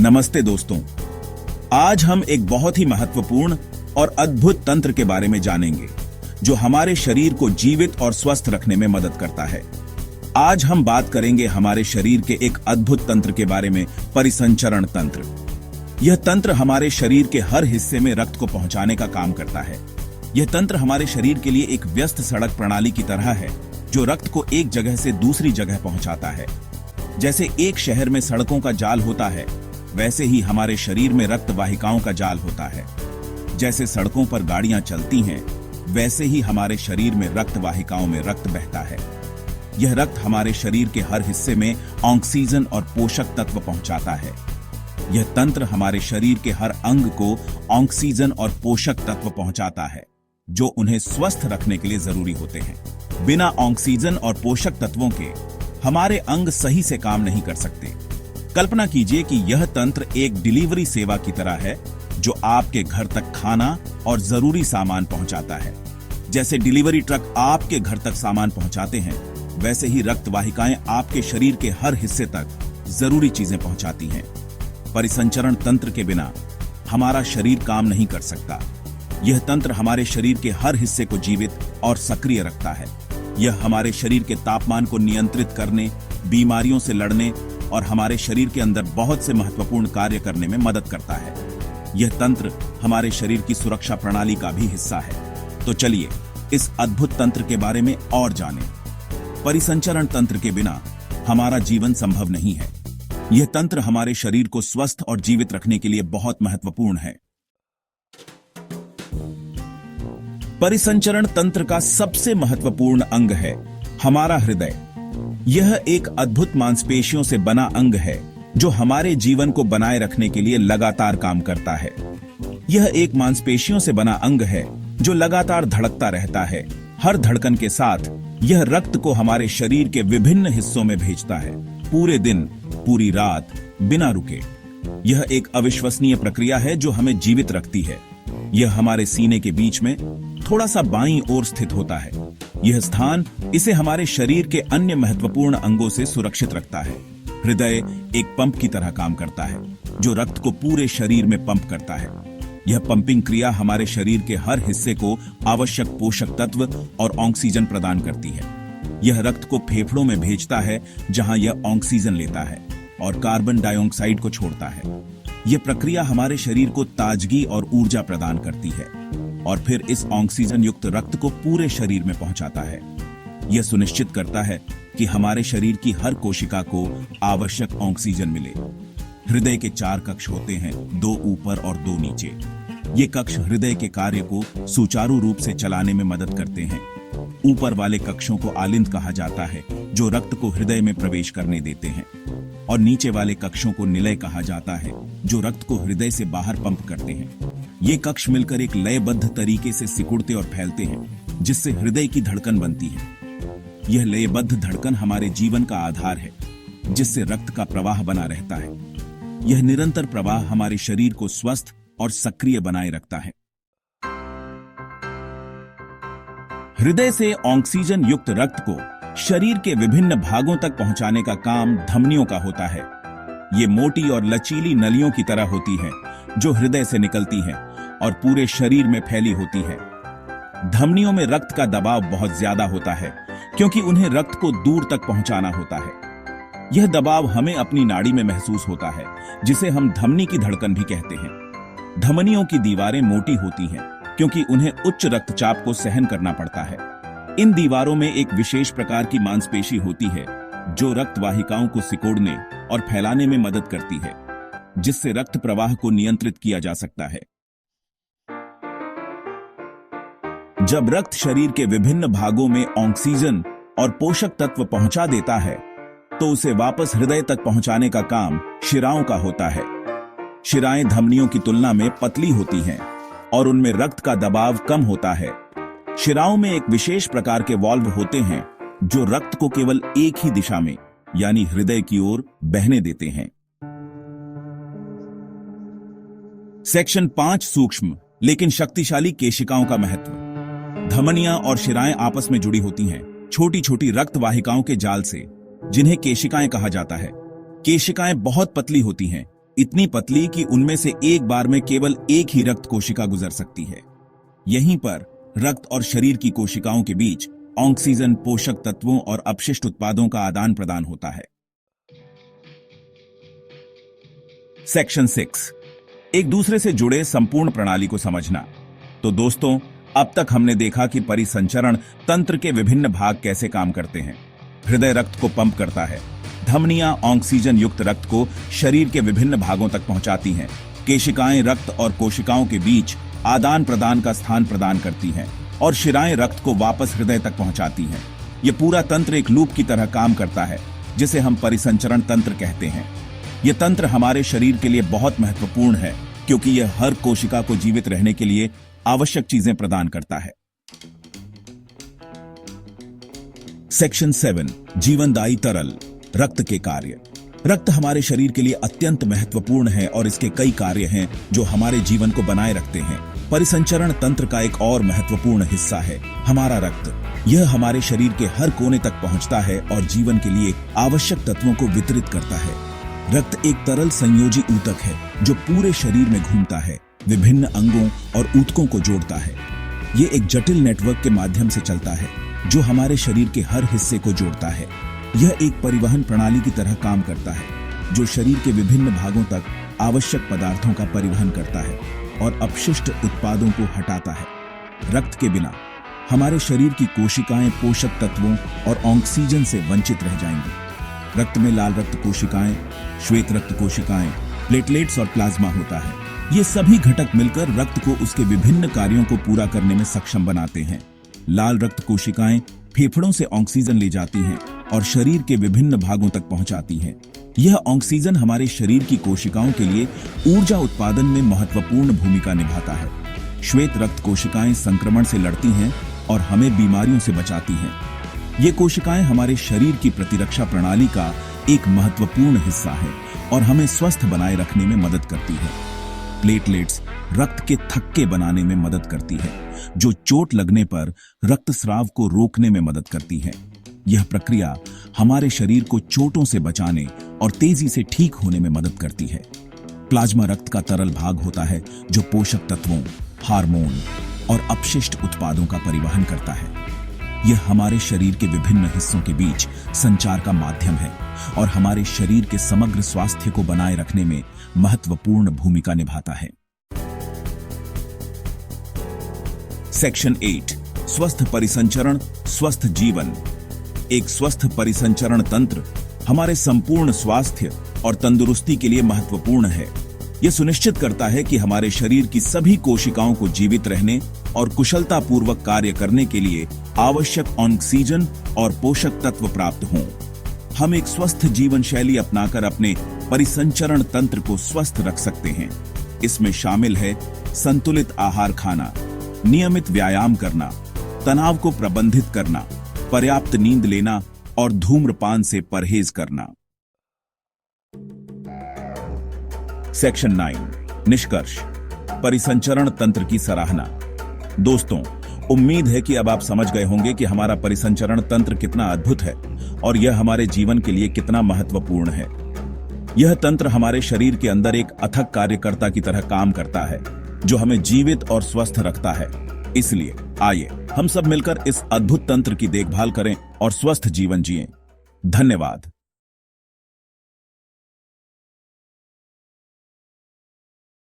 नमस्ते दोस्तों, आज हम एक बहुत ही महत्वपूर्ण और अद्भुत तंत्र के बारे में जानेंगे जो हमारे शरीर को जीवित और स्वस्थ रखने में मदद करता है। आज हम बात करेंगे हमारे शरीर के एक अद्भुत तंत्र के बारे में, परिसंचरण तंत्र। यह तंत्र हमारे शरीर के हर हिस्से में रक्त को पहुंचाने का काम करता है। यह तंत्र हमारे शरीर के लिए एक व्यस्त सड़क प्रणाली की तरह है जो रक्त को एक जगह से दूसरी जगह पहुंचाता है। जैसे एक शहर में सड़कों का जाल होता है, वैसे ही हमारे शरीर में रक्त वाहिकाओं का जाल होता है। जैसे सड़कों पर गाड़ियां चलती हैं, वैसे ही हमारे शरीर में रक्त वाहिकाओं में रक्त बहता है। यह रक्त हमारे शरीर के हर हिस्से में ऑक्सीजन और पोषक तत्व पहुंचाता है। यह तंत्र हमारे शरीर के हर अंग को ऑक्सीजन और पोषक तत्व पहुंचाता है जो उन्हें स्वस्थ रखने के लिए जरूरी होते हैं। बिना ऑक्सीजन और पोषक तत्वों के हमारे अंग सही से काम नहीं कर सकते। कल्पना कीजिए कि यह तंत्र एक डिलीवरी सेवा की तरह है जो आपके घर तक खाना और जरूरी सामान पहुंचाता है। जैसे डिलीवरी ट्रक आपके घर तक सामान पहुंचाते हैं, वैसे ही रक्त वाहिकाएं आपके शरीर के हर हिस्से तक जरूरी चीजें पहुंचाती हैं। परिसंचरण तंत्र के बिना हमारा शरीर काम नहीं कर सकता। यह तंत्र हमारे शरीर के हर हिस्से को जीवित और सक्रिय रखता है। यह हमारे शरीर के तापमान को नियंत्रित करने, बीमारियों से लड़ने और हमारे शरीर के अंदर बहुत से महत्वपूर्ण कार्य करने में मदद करता है। यह तंत्र हमारे शरीर की सुरक्षा प्रणाली का भी हिस्सा है। तो चलिए इस अद्भुत तंत्र के बारे में और जानें। परिसंचरण तंत्र के बिना हमारा जीवन संभव नहीं है। यह तंत्र हमारे शरीर को स्वस्थ और जीवित रखने के लिए बहुत महत्वपूर्ण है। परिसंचरण तंत्र का सबसे महत्वपूर्ण अंग है हमारा हृदय। यह एक अद्भुत मांसपेशियों से बना अंग है जो हमारे जीवन को बनाए रखने के लिए लगातार काम करता है। यह एक मांसपेशियों से बना अंग है जो लगातार धड़कता रहता है। हर धड़कन के साथ यह रक्त को हमारे शरीर के विभिन्न हिस्सों में भेजता है, पूरे दिन, पूरी रात, बिना रुके। यह एक अविश्वसनीय प्रक्रिया है जो हमें जीवित रखती है। यह हमारे सीने के बीच में थोड़ा सा बाईं ओर स्थित होता है। यह स्थान इसे हमारे शरीर के अन्य महत्वपूर्ण अंगों से सुरक्षित रखता है। हृदय एक पंप की तरह काम करता है जो रक्त को पूरे शरीर में पंप करता है। यह पंपिंग क्रिया हमारे शरीर के हर हिस्से को आवश्यक पोषक तत्व और ऑक्सीजन प्रदान करती है। यह रक्त को फेफड़ों में भेजता है जहां यह ऑक्सीजन लेता है और कार्बन डाइऑक्साइड को छोड़ता है। यह प्रक्रिया हमारे शरीर को ताजगी और ऊर्जा प्रदान करती है और फिर इस ऑक्सीजन युक्त रक्त को पूरे शरीर में पहुंचाता है। यह सुनिश्चित करता है कि हमारे शरीर की हर कोशिका को आवश्यक ऑक्सीजन मिले। हृदय के 4 कक्ष होते हैं, 2 ऊपर और 2 नीचे। ये कक्ष हृदय के कार्य को सुचारू रूप से चलाने में मदद करते हैं। ऊपर वाले कक्षों को आलिंद कहा जाता है जो रक्त को हृदय में प्रवेश करने देते हैं, और नीचे वाले कक्षों को निलय कहा जाता है जो रक्त को हृदय से बाहर पंप करते हैं। ये कक्ष मिलकर एक लयबद्ध तरीके से सिकुड़ते और फैलते हैं जिससे हृदय की धड़कन बनती है। यह लयबद्ध धड़कन हमारे जीवन का आधार है जिससे रक्त का प्रवाह बना रहता है। यह निरंतर प्रवाह हमारे शरीर को स्वस्थ और सक्रिय बनाए रखता है। हृदय से ऑक्सीजन युक्त रक्त को शरीर के विभिन्न भागों तक पहुंचाने का काम धमनियों का होता है। ये मोटी और लचीली नलियों की तरह होती हैं जो हृदय से निकलती हैं और पूरे शरीर में फैली होती है। धमनियों में रक्त का दबाव बहुत ज्यादा होता है क्योंकि उन्हें रक्त को दूर तक पहुंचाना होता है। यह दबाव हमें अपनी नाड़ी में महसूस होता है जिसे हम धमनी की धड़कन भी कहते हैं। धमनियों की दीवारें मोटी होती हैं क्योंकि उन्हें उच्च रक्तचाप को सहन करना पड़ता है। इन दीवारों में एक विशेष प्रकार की मांसपेशी होती है जो रक्त वाहिकाओं को सिकोड़ने और फैलाने में मदद करती है, जिससे रक्त प्रवाह को नियंत्रित किया जा सकता है। जब रक्त शरीर के विभिन्न भागों में ऑक्सीजन और पोषक तत्व पहुंचा देता है तो उसे वापस हृदय तक पहुंचाने का काम शिराओं का होता है। शिराएं धमनियों की तुलना में पतली होती हैं और उनमें रक्त का दबाव कम होता है। शिराओं में एक विशेष प्रकार के वाल्व होते हैं जो रक्त को केवल एक ही दिशा में, यानी हृदय की ओर बहने देते हैं। सेक्शन 5, सूक्ष्म लेकिन शक्तिशाली केशिकाओं का महत्व। धमनियां और शिराएं आपस में जुड़ी होती हैं छोटी छोटी रक्त वाहिकाओं के जाल से, जिन्हें केशिकाएं कहा जाता है। केशिकाएं बहुत पतली होती हैं, इतनी पतली कि उनमें से एक बार में केवल एक ही रक्त कोशिका गुजर सकती है। यहीं पर रक्त और शरीर की कोशिकाओं के बीच ऑक्सीजन, पोषक तत्वों और अपशिष्ट उत्पादों का आदान प्रदान होता है। सेक्शन 6, एक दूसरे से जुड़े संपूर्ण प्रणाली को समझना। तो दोस्तों, अब तक हमने देखा कि परिसंचरण तंत्र के विभिन्न भाग कैसे काम करते हैं। हृदय रक्त को पंप करता है, धमनियां ऑक्सीजन युक्त रक्त को शरीर के विभिन्न भागों तक पहुंचाती हैं, केशिकाएं रक्त और कोशिकाओं के बीच आदान प्रदान का स्थान प्रदान करती हैं और शिराएं रक्त को वापस हृदय तक पहुंचाती हैं। यह पूरा तंत्र एक लूप की तरह काम करता है, जिसे हम परिसंचरण तंत्र कहते हैं। यह तंत्र हमारे शरीर के लिए बहुत महत्वपूर्ण है, क्योंकि यह हर कोशिका को जीवित रहने के लिए आवश्यक चीजें प्रदान करता है। सेक्शन 7, जीवनदायी तरल, रक्त के कार्य। रक्त हमारे शरीर के लिए अत्यंत महत्वपूर्ण है और इसके कई कार्य हैं जो हमारे जीवन को बनाए रखते हैं। परिसंचरण तंत्र का एक और महत्वपूर्ण हिस्सा है हमारा रक्त। यह हमारे शरीर के हर कोने तक पहुंचता है और जीवन के लिए आवश्यक तत्वों को वितरित करता है। रक्त एक तरल संयोजी ऊतक है जो पूरे शरीर में घूमता है, विभिन्न अंगों और ऊतकों को जोड़ता है। ये एक जटिल नेटवर्क के माध्यम से चलता है जो हमारे शरीर के हर हिस्से को जोड़ता है। यह एक परिवहन प्रणाली की तरह काम करता है जो शरीर के विभिन्न भागों तक आवश्यक पदार्थों का परिवहन करता है और अपशिष्ट उत्पादों को हटाता है। रक्त के बिना हमारे शरीर की कोशिकाएं पोषक तत्वों और ऑक्सीजन से वंचित रह जाएंगी। रक्त में लाल रक्त कोशिकाएं, श्वेत रक्त कोशिकाएं, प्लेटलेट्स और प्लाज्मा होता है। ये सभी घटक मिलकर रक्त को उसके विभिन्न कार्यों को पूरा करने में सक्षम बनाते हैं। लाल रक्त कोशिकाएं फेफड़ों से ऑक्सीजन ले जाती हैं और शरीर के विभिन्न भागों तक पहुंचाती हैं। यह ऑक्सीजन हमारे शरीर की कोशिकाओं के लिए ऊर्जा उत्पादन में महत्वपूर्ण भूमिका निभाता है। श्वेत रक्त कोशिकाएं संक्रमण से लड़ती हैं और हमें बीमारियों से बचाती हैं। ये कोशिकाएं हमारे शरीर की प्रतिरक्षा प्रणाली का एक महत्वपूर्ण हिस्सा है और हमें स्वस्थ बनाए रखने में मदद करती है। प्लेटलेट्स रक्त के थक्के बनाने में मदद करती है, जो चोट लगने पर रक्तस्राव को रोकने में मदद करती है। यह प्रक्रिया हमारे शरीर को चोटों से बचाने और तेजी से ठीक होने में मदद करती है। प्लाज्मा रक्त का तरल भाग होता है जो पोषक तत्वों, हार्मोन और अपशिष्ट उत्पादों का परिवहन करता है। यह हमारे शरीर के विभिन्न हिस्सों के बीच संचार का माध्यम है और हमारे शरीर के समग्र स्वास्थ्य को बनाए रखने में महत्वपूर्ण भूमिका निभाता है। सेक्शन 8, स्वस्थ परिसंचरण, स्वस्थ जीवन। एक स्वस्थ परिसंचरण तंत्र हमारे संपूर्ण स्वास्थ्य और तंदुरुस्ती के लिए महत्वपूर्ण है। यह सुनिश्चित करता है कि हमारे शरीर की सभी कोशिकाओं को जीवित रहने और कुशलतापूर्वक कार्य करने के लिए आवश्यक ऑक्सीजन और पोषक तत्व प्राप्त हों। हम एक स्वस्थ जीवन शैली अपनाकर अपने परिसंचरण तंत्र को स्वस्थ रख सकते हैं। इसमें शामिल है संतुलित आहार खाना, नियमित व्यायाम करना, तनाव को प्रबंधित करना, पर्याप्त नींद लेना और धूम्रपान से परहेज करना। सेक्शन 9, निष्कर्ष, परिसंचरण तंत्र की सराहना। दोस्तों, उम्मीद है कि अब आप समझ गए होंगे कि हमारा परिसंचरण तंत्र कितना अद्भुत है और यह हमारे जीवन के लिए कितना महत्वपूर्ण है। यह तंत्र हमारे शरीर के अंदर एक अथक कार्यकर्ता की तरह काम करता है जो हमें जीवित और स्वस्थ रखता है। इसलिए आइए हम सब मिलकर इस अद्भुत तंत्र की देखभाल करें और स्वस्थ जीवन जिएं। धन्यवाद।